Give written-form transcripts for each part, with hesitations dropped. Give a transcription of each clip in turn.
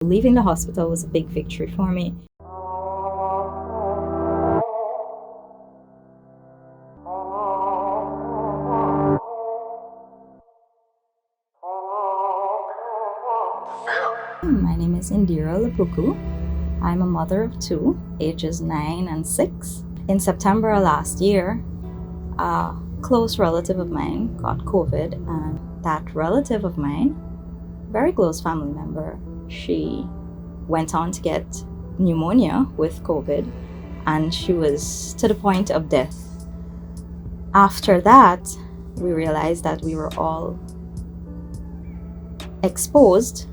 Leaving the hospital was a big victory for me. My name is Indira Lupuku. I'm a mother of two, ages 9 and 6. In September last year, a close relative of mine got COVID, and that relative of mine, very close family member, she went on to get pneumonia with COVID, and she was to the point of death. After that, we realized that we were all exposed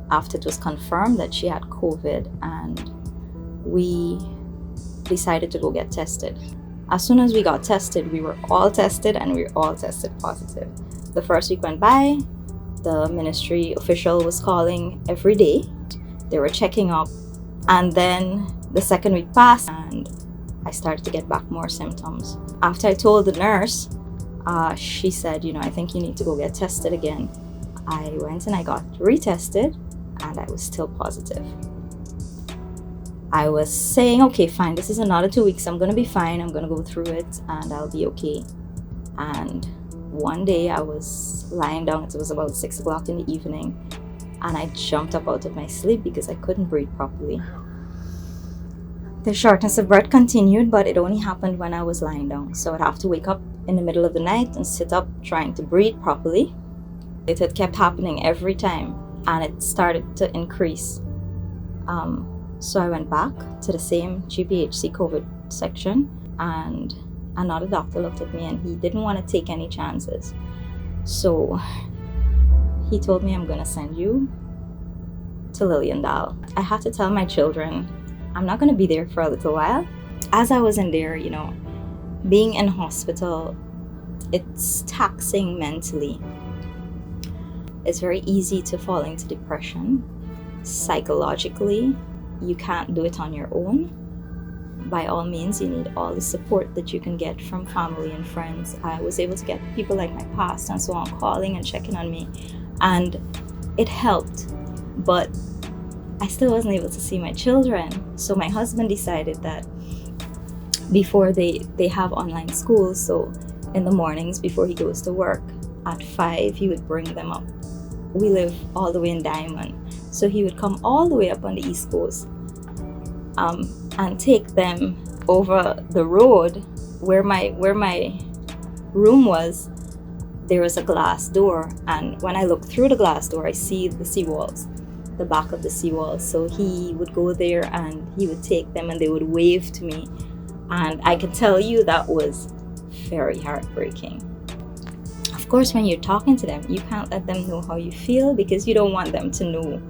after it was confirmed that she had COVID, and we decided to go get tested. As soon as we got tested, we were all tested, and we all tested positive. The first week went by, the ministry official was calling every day. They were checking up, and then the second week passed, and I started to get back more symptoms. After I told the nurse, she said, I think you need to go get tested again. I went and I got retested, and I was still positive. I was saying, okay, fine, this is another 2 weeks. I'm going to be fine. I'm going to go through it and I'll be okay. And one day I was lying down. It was about 6 o'clock in the evening, and I jumped up out of my sleep because I couldn't breathe properly. The shortness of breath continued, but it only happened when I was lying down. So I'd have to wake up in the middle of the night and sit up trying to breathe properly. It had kept happening every time, and it started to increase. So I went back to the same GPHC COVID section, and another doctor looked at me, and he didn't want to take any chances. So he told me, I'm going to send you to Liliendal. I had to tell my children, I'm not going to be there for a little while. As I was in there, being in hospital, it's taxing mentally. It's very easy to fall into depression. Psychologically, you can't do it on your own. By all means, you need all the support that you can get from family and friends. I was able to get people like my pastor and so on calling and checking on me, and it helped. But I still wasn't able to see my children. So my husband decided that before they have online school, so in the mornings before he goes to work at 5, he would bring them up. We live all the way in Diamond, so he would come all the way up on the East Coast and take them over the road where my room was. There was a glass door, and when I look through the glass door, I see the seawalls, the back of the seawalls. So he would go there and he would take them, and they would wave to me, and I can tell you that was very heartbreaking. Of course, when you're talking to them, you can't let them know how you feel, because you don't want them to know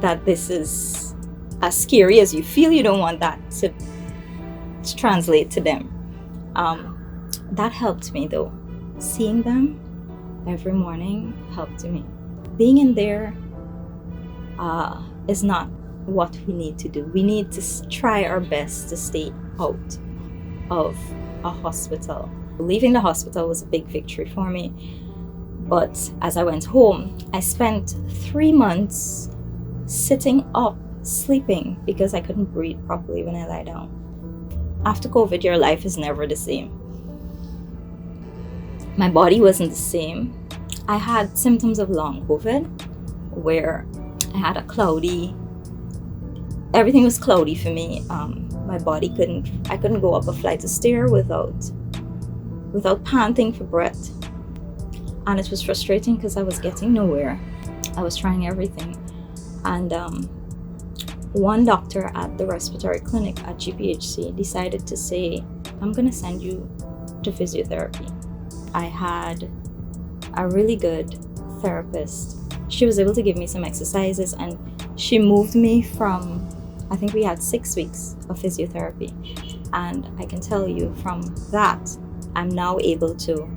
that this is as scary as you feel. You don't want that to translate to them. That helped me though. Seeing them every morning helped me. Being in there is not what we need to do. We need to try our best to stay out of a hospital. Leaving the hospital was a big victory for me. But as I went home, I spent 3 months sitting up, sleeping, because I couldn't breathe properly when I lie down. After COVID, your life is never the same. My body wasn't the same. I had symptoms of long COVID, where I had everything was cloudy for me. My body I couldn't go up a flight of stairs without panting for breath. And it was frustrating because I was getting nowhere. I was trying everything. And one doctor at the respiratory clinic at GPHC decided to say, I'm going to send you to physiotherapy. I had a really good therapist. She was able to give me some exercises, and she moved me from, I think we had 6 weeks of physiotherapy. And I can tell you from that, I'm now able to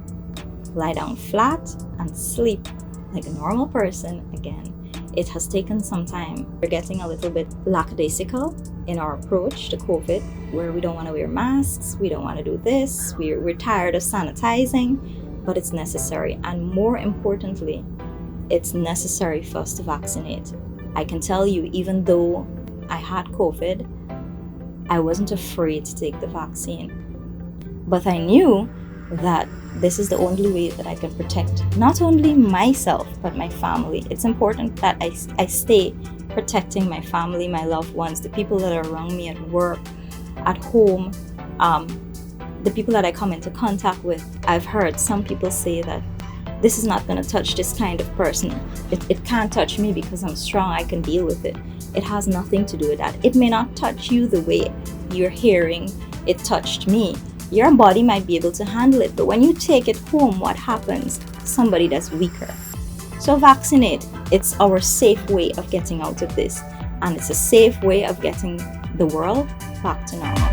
lie down flat and sleep like a normal person again. It has taken some time. We're getting a little bit lackadaisical in our approach to COVID, where we don't want to wear masks, we don't want to do this, we're tired of sanitizing, but it's necessary. And more importantly, it's necessary for us to vaccinate. I can tell you, even though I had COVID, I wasn't afraid to take the vaccine. But I knew that this is the only way that I can protect not only myself, but my family. It's important that I stay protecting my family, my loved ones, the people that are around me at work, at home, the people that I come into contact with. I've heard some people say that this is not going to touch this kind of person. It can't touch me because I'm strong, I can deal with it. It has nothing to do with that. It may not touch you the way you're hearing it touched me. Your body might be able to handle it, but when you take it home, what happens? Somebody that's weaker. So vaccinate. It's our safe way of getting out of this. And it's a safe way of getting the world back to normal.